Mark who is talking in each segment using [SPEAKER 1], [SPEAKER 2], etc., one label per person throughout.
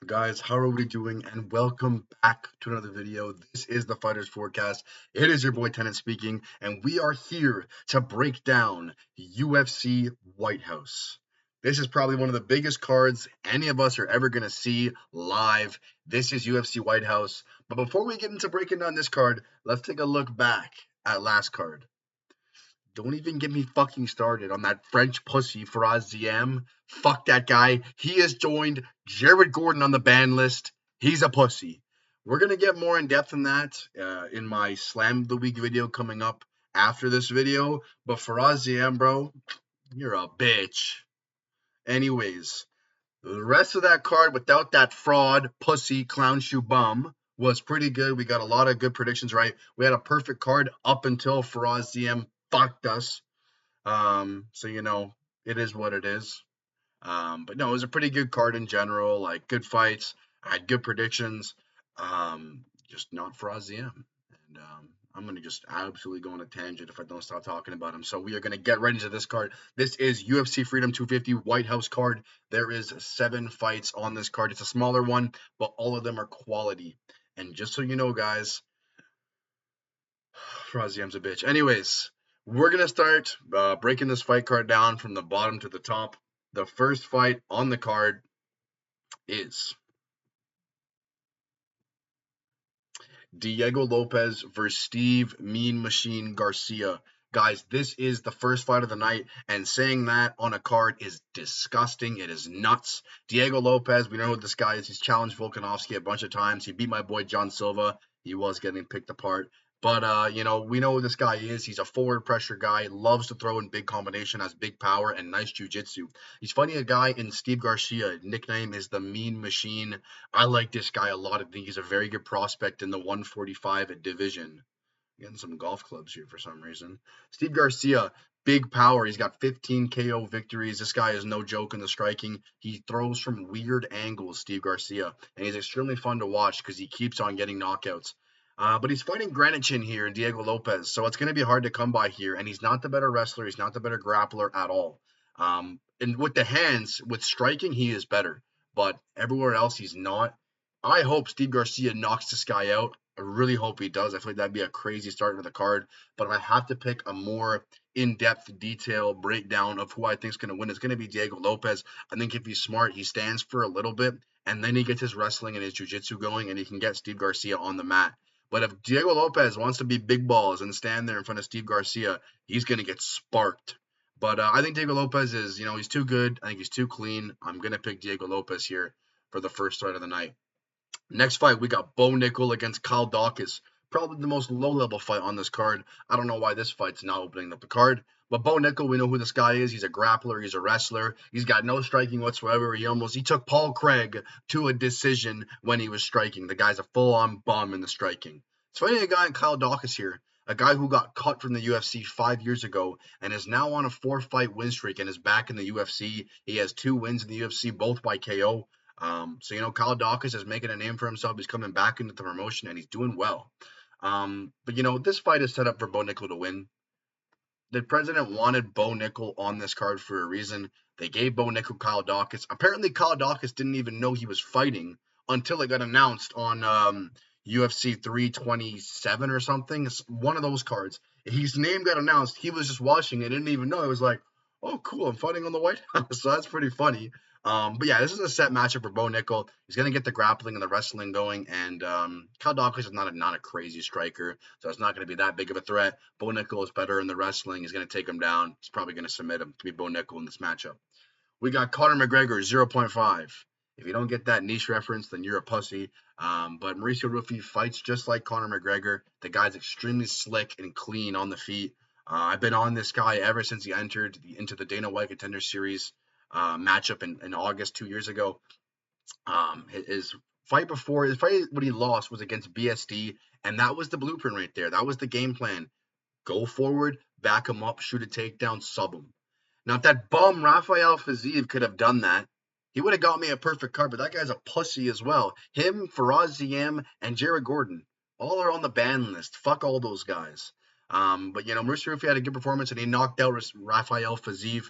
[SPEAKER 1] Guys, how are we doing? And welcome back to another video. This is the Fighters Forecast. It is your boy Tennant speaking, and we are here to break down UFC White House. This is probably one of the biggest cards any of us are ever going to see live. This is UFC White House. But before we get into breaking down this card, let's take a look back at last card. Don't even get me fucking started on that French pussy Faraz Ziam. Fuck that guy. He has joined Jared Gordon on the ban list. He's a pussy. We're gonna get more in depth in that in my Slam of the Week video coming up after this video. But Faraz Ziam, bro, you're a bitch. Anyways, the rest of that card without that fraud, pussy, clown shoe bum was pretty good. We got a lot of good predictions right. We had a perfect card up until Faraz Ziam fucked us. So it is what it is. But no, it was a pretty good card in general. Like good fights, I had good predictions. Just not for Aziem. And I'm gonna just absolutely go on a tangent if I don't stop talking about him. So we are gonna get right into this card. This is UFC Freedom 250 White House card. There is 7 fights on this card. It's a smaller one, but all of them are quality. And just so you know, guys, Fraziem's a bitch. Anyways, we're gonna start breaking this fight card down from the bottom to the top. The first fight on the card is Diego Lopez versus Steve Mean Machine Garcia. Guys, this is the first fight of the night, and saying that on a card is disgusting. It is nuts. Diego Lopez, we know who this guy is. He's challenged Volkanovski a bunch of times. He beat my boy John Silva. He was getting picked apart. But, we know who this guy is. He's a forward pressure guy, loves to throw in big combination, has big power, and nice jiu-jitsu. He's fighting a guy in Steve Garcia. Nickname is the Mean Machine. I like this guy a lot. I think he's a very good prospect in the 145 division. Getting some golf clubs here for some reason. Steve Garcia, big power. He's got 15 KO victories. This guy is no joke in the striking. He throws from weird angles, Steve Garcia, and he's extremely fun to watch because he keeps on getting knockouts. But he's fighting Granachin here and Diego Lopez, so it's going to be hard to come by here. And he's not the better wrestler. He's not the better grappler at all. And with the hands, with striking, he is better. But everywhere else, he's not. I hope Steve Garcia knocks this guy out. I really hope he does. I feel like that'd be a crazy start to the card. But if I have to pick a more in-depth, detailed breakdown of who I think is going to win, it's going to be Diego Lopez. I think if he's smart, he stands for a little bit, and then he gets his wrestling and his jiu-jitsu going, and he can get Steve Garcia on the mat. But if Diego Lopez wants to be big balls and stand there in front of Steve Garcia, he's going to get sparked. But I think Diego Lopez is, he's too good. I think he's too clean. I'm going to pick Diego Lopez here for the first fight of the night. Next fight, we got Bo Nickel against Kyle Dawkins. Probably the most low-level fight on this card. I don't know why this fight's not opening up the card. But Bo Nickel, we know who this guy is. He's a grappler. He's a wrestler. He's got no striking whatsoever. He took Paul Craig to a decision when he was striking. The guy's a full-on bum in the striking. It's funny a guy in Kyle Dawkins here, a guy who got cut from the UFC 5 years ago and is now on a 4-fight win streak and is back in the UFC. He has 2 wins in the UFC, both by KO. Kyle Dawkins is making a name for himself. He's coming back into the promotion and he's doing well. But this fight is set up for Bo Nickel to win. The president wanted Bo Nickel on this card for a reason. They gave Bo Nickel Kyle Dawkins. Apparently, Kyle Dawkins didn't even know he was fighting until it got announced on UFC 327 or something. It's one of those cards. His name got announced. He was just watching it. Didn't even know. It was like, oh, cool, I'm fighting on the White House. So that's pretty funny. But yeah, this is a set matchup for Bo Nickel. He's going to get the grappling and the wrestling going. And Kyle Dawkins is not a crazy striker, so it's not going to be that big of a threat. Bo Nickel is better in the wrestling. He's going to take him down. He's probably going to submit him to be Bo Nickel in this matchup. We got Conor McGregor, 0.5. If you don't get that niche reference, then you're a pussy. But Mauricio Rufy fights just like Conor McGregor. The guy's extremely slick and clean on the feet. I've been on this guy ever since he entered into the Dana White Contender Series matchup in August 2 years ago. His fight when he lost was against BSD, and that was the blueprint right there. That was the game plan. Go forward, back him up, shoot a takedown, sub him. Now, if that bum Rafael Fiziev could have done that, he would have got me a perfect card, but that guy's a pussy as well. Him, Faraz Ziam, and Jared Gordon, all are on the ban list. Fuck all those guys. But Mauricio Rufy had a good performance, and he knocked out Rafael Fiziev.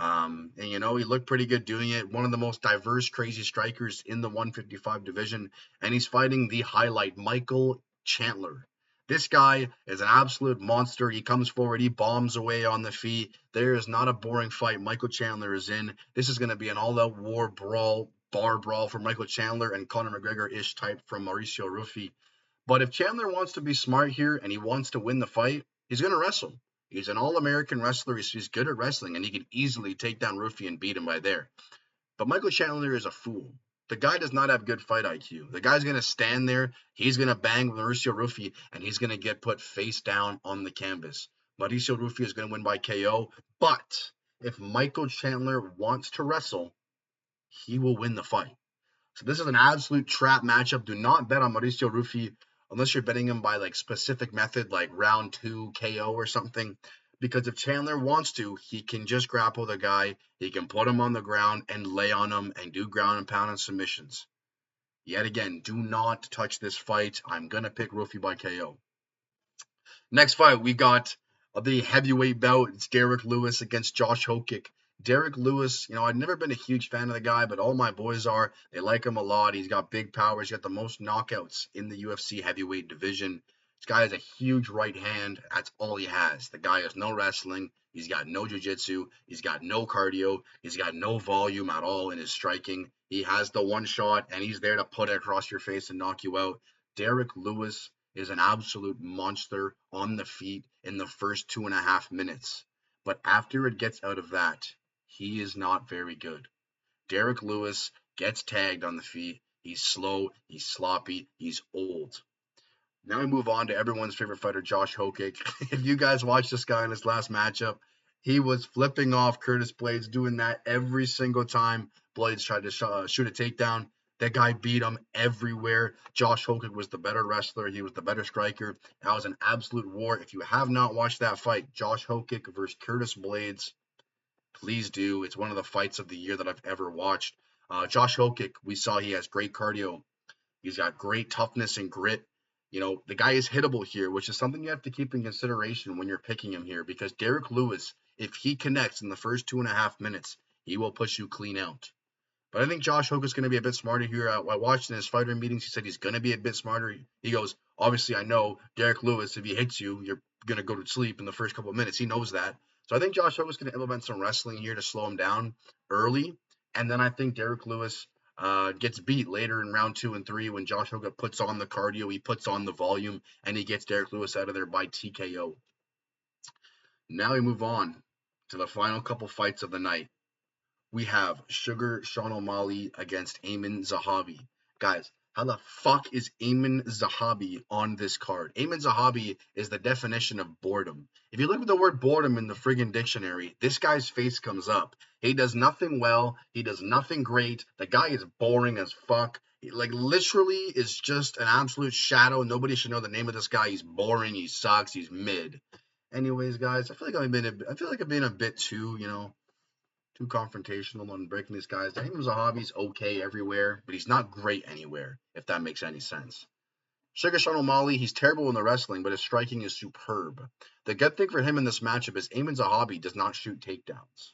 [SPEAKER 1] And he looked pretty good doing it. One of the most diverse, crazy strikers in the 155 division, and he's fighting the highlight, Michael Chandler. This guy is an absolute monster. He comes forward, he bombs away on the feet. There is not a boring fight Michael Chandler is in. This is going to be an all-out war brawl, bar brawl for Michael Chandler and Conor McGregor-ish type from Mauricio Ruffi. But if Chandler wants to be smart here and he wants to win the fight, he's going to wrestle. He's an all-American wrestler. He's good at wrestling, and he can easily take down Rufy and beat him by there. But Michael Chandler is a fool. The guy does not have good fight IQ. The guy's going to stand there. He's going to bang Mauricio Rufy, and he's going to get put face down on the canvas. Mauricio Rufy is going to win by KO. But if Michael Chandler wants to wrestle, he will win the fight. So this is an absolute trap matchup. Do not bet on Mauricio Rufy unless you're betting him by like specific method, like round 2 KO or something. Because if Chandler wants to, he can just grapple the guy. He can put him on the ground and lay on him and do ground and pound and submissions. Yet again, do not touch this fight. I'm going to pick Rufy by KO. Next fight, we got the heavyweight bout. It's Derek Lewis against Josh Hokic. Derek Lewis, I've never been a huge fan of the guy, but all my boys are. They like him a lot. He's got big power. He's got the most knockouts in the UFC heavyweight division. This guy has a huge right hand. That's all he has. The guy has no wrestling. He's got no jiu-jitsu. He's got no cardio. He's got no volume at all in his striking. He has the one shot, and he's there to put it across your face and knock you out. Derek Lewis is an absolute monster on the feet in the first 2.5 minutes. But after it gets out of that, he is not very good. Derek Lewis gets tagged on the feet. He's slow, he's sloppy, he's old. Now we move on to everyone's favorite fighter, Josh Hokic. If you guys watched this guy in his last matchup, he was flipping off Curtis Blades, doing that every single time Blades tried to shoot a takedown. That guy beat him everywhere. Josh Hokic was the better wrestler. He was the better striker. That was an absolute war. If you have not watched that fight, Josh Hokic versus Curtis Blades, please do. It's one of the fights of the year that I've ever watched. Josh Hokic, we saw he has great cardio. He's got great toughness and grit. The guy is hittable here, which is something you have to keep in consideration when you're picking him here, because Derek Lewis, if he connects in the first 2.5 minutes, he will push you clean out. But I think Josh Hokic is going to be a bit smarter here. While watching his fighter meetings, he said he's going to be a bit smarter. He goes, obviously, I know Derek Lewis, if he hits you, you're going to go to sleep in the first couple of minutes. He knows that. So I think Josh Hokic is going to implement some wrestling here to slow him down early. And then I think Derek Lewis gets beat later in round 2 and 3 when Josh Hokic puts on the cardio, he puts on the volume, and he gets Derek Lewis out of there by TKO. Now we move on to the final couple fights of the night. We have Sugar Sean O'Malley against Amin Zahabi. Guys, how the fuck is Amin Zahabi on this card? Amin Zahabi is the definition of boredom. If you look at the word boredom in the friggin' dictionary, this guy's face comes up. He does nothing well. He does nothing great. The guy is boring as fuck. Like, literally is just an absolute shadow. Nobody should know the name of this guy. He's boring. He sucks. He's mid. Anyways, guys, I feel like I've been a bit too, too confrontational on breaking these guys down. Amin Zahabi's okay everywhere, but he's not great anywhere, if that makes any sense. Sugar Sean O'Malley, he's terrible in the wrestling, but his striking is superb. The good thing for him in this matchup is Amin Zahabi does not shoot takedowns.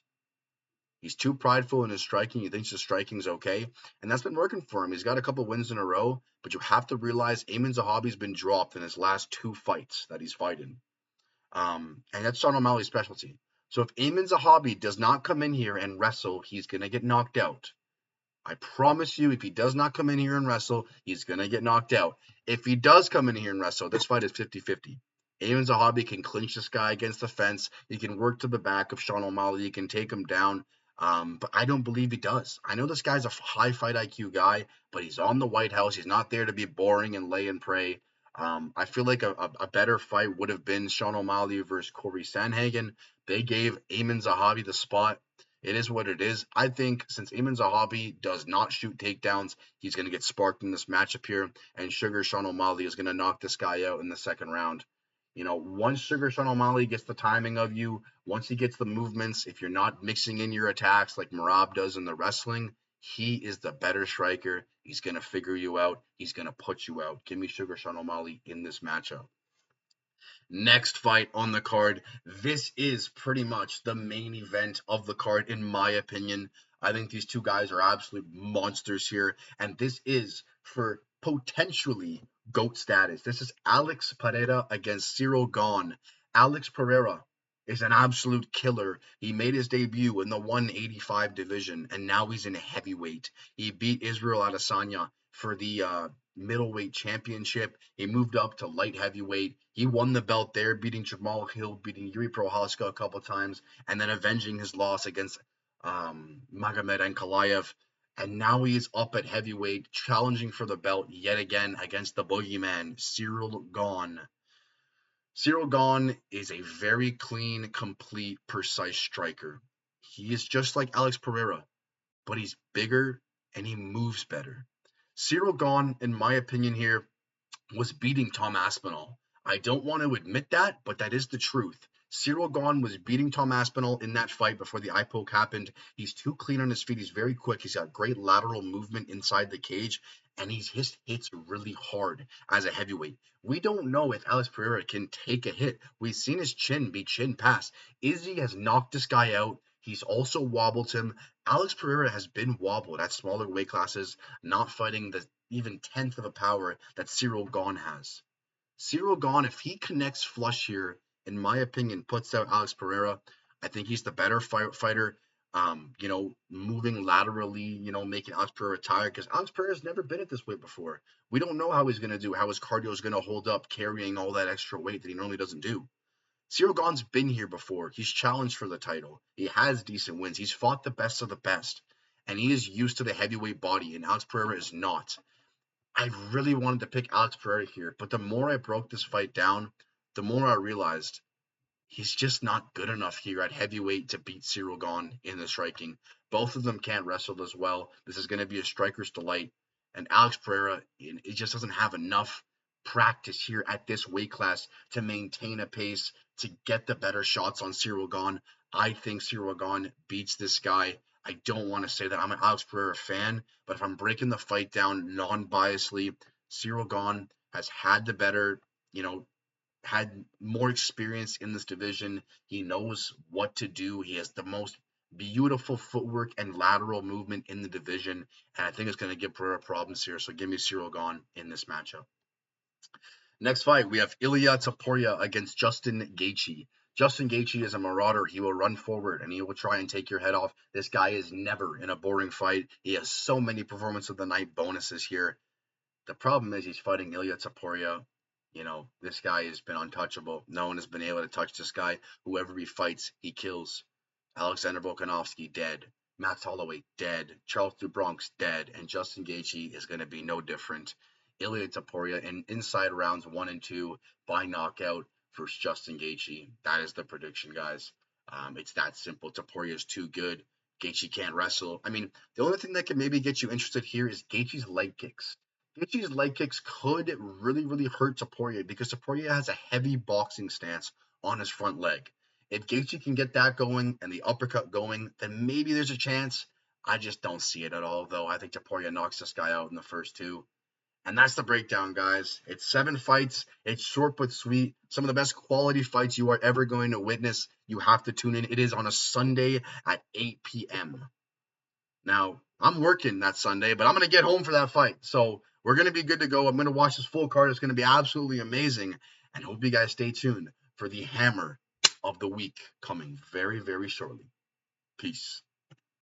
[SPEAKER 1] He's too prideful in his striking. He thinks his striking's okay, and that's been working for him. He's got a couple wins in a row, but you have to realize Amin Zahabi's been dropped in his last 2 fights that he's fighting. And that's Sean O'Malley's specialty. So if Amin Zahabi does not come in here and wrestle, he's going to get knocked out. I promise you, if he does not come in here and wrestle, he's going to get knocked out. If he does come in here and wrestle, this fight is 50-50. Amin Zahabi can clinch this guy against the fence. He can work to the back of Sean O'Malley. He can take him down. But I don't believe he does. I know this guy's a high fight IQ guy, but he's on the White House. He's not there to be boring and lay and pray. I feel like a better fight would have been Sean O'Malley versus Corey Sandhagen. They gave Amin Zahabi the spot. It is what it is. I think since Amin Zahabi does not shoot takedowns, he's going to get sparked in this matchup here, and Sugar Sean O'Malley is going to knock this guy out in the second round. Once Sugar Sean O'Malley gets the timing of you, once he gets the movements, if you're not mixing in your attacks like Merab does in the wrestling, he is the better striker. He's going to figure you out. He's going to put you out. Give me Sugar Sean O'Malley in this matchup. Next fight on the card. This is pretty much the main event of the card, in my opinion. I think these two guys are absolute monsters here, and this is for potentially GOAT status. This is Alex Pereira against Cyril Gane. Alex Pereira is an absolute killer. He made his debut in the 185 division, and now he's in heavyweight. He beat Israel Adesanya for the middleweight championship. He moved up to light heavyweight. He won the belt there, beating Jamal Hill, beating Yuri Prohaska a couple times, and then avenging his loss against Magomed Ankalaev. And now he is up at heavyweight, challenging for the belt yet again against the boogeyman, Cyril Gane. Cyril Gane is a very clean, complete, precise striker. He is just like Alex Pereira, but he's bigger and he moves better. Cyril Gane, in my opinion here, was beating Tom Aspinall. I don't want to admit that, but that is the truth. Cyril Gane was beating Tom Aspinall in that fight before the eye poke happened. He's too clean on his feet. He's very quick. He's got great lateral movement inside the cage, and he hits really hard as a heavyweight. We don't know if Alex Pereira can take a hit. We've seen his chin be chin pass. Izzy has knocked this guy out. He's also wobbled him. Alex Pereira has been wobbled at smaller weight classes, not fighting the even tenth of a power that Cyril Gane has. Cyril Gane, if he connects flush here, in my opinion, puts out Alex Pereira. I think he's the better fighter. Moving laterally, making Alex Pereira tired, because Alex Pereira's never been at this weight before. We don't know how he's going to do, how his cardio is going to hold up, carrying all that extra weight that he normally doesn't do. Cyril Gane's been here before. He's challenged for the title. He has decent wins. He's fought the best of the best. And he is used to the heavyweight body, and Alex Pereira is not. I really wanted to pick Alex Pereira here, but the more I broke this fight down, the more I realized he's just not good enough here at heavyweight to beat Cyril Gane in the striking. Both of them can't wrestle as well. This is going to be a striker's delight. And Alex Pereira, he just doesn't have enough practice here at this weight class to maintain a pace, to get the better shots on Cyril Gane. I think Cyril Gane beats this guy. I don't want to say that I'm an Alex Pereira fan, but if I'm breaking the fight down non-biasly, Cyril Gane has had the better, had more experience in this division. He knows what to do. He has the most beautiful footwork and lateral movement in the division, and I think it's going to give Pereira problems here. So give me Cyril Gane in this matchup. Next fight, we have Ilia Topuria against Justin Gaethje. Justin Gaethje is a marauder. He will run forward and he will try and take your head off. This guy is never in a boring fight. He has so many performance of the night bonuses here. The problem is he's fighting Ilia Topuria. This guy has been untouchable. No one has been able to touch this guy. Whoever he fights, he kills. Alexander Volkanovski, dead. Max Holloway, dead. Charles DuBronx, dead. And Justin Gaethje is going to be no different. Ilia Topuria in inside rounds 1 and 2 by knockout versus Justin Gaethje. That is the prediction, guys. It's that simple. Topuria is too good. Gaethje can't wrestle. I mean, the only thing that can maybe get you interested here is Gaethje's leg kicks. Gaethje's leg kicks could really, really hurt Topuria because Topuria has a heavy boxing stance on his front leg. If Gaethje can get that going and the uppercut going, then maybe there's a chance. I just don't see it at all, though. I think Topuria knocks this guy out in the first 2. And that's the breakdown, guys. It's 7 fights. It's short but sweet. Some of the best quality fights you are ever going to witness. You have to tune in. It is on a Sunday at 8 p.m. Now, I'm working that Sunday, but I'm going to get home for that fight. So we're going to be good to go. I'm going to watch this full card. It's going to be absolutely amazing. And hope you guys stay tuned for the hammer of the week coming very, very shortly. Peace.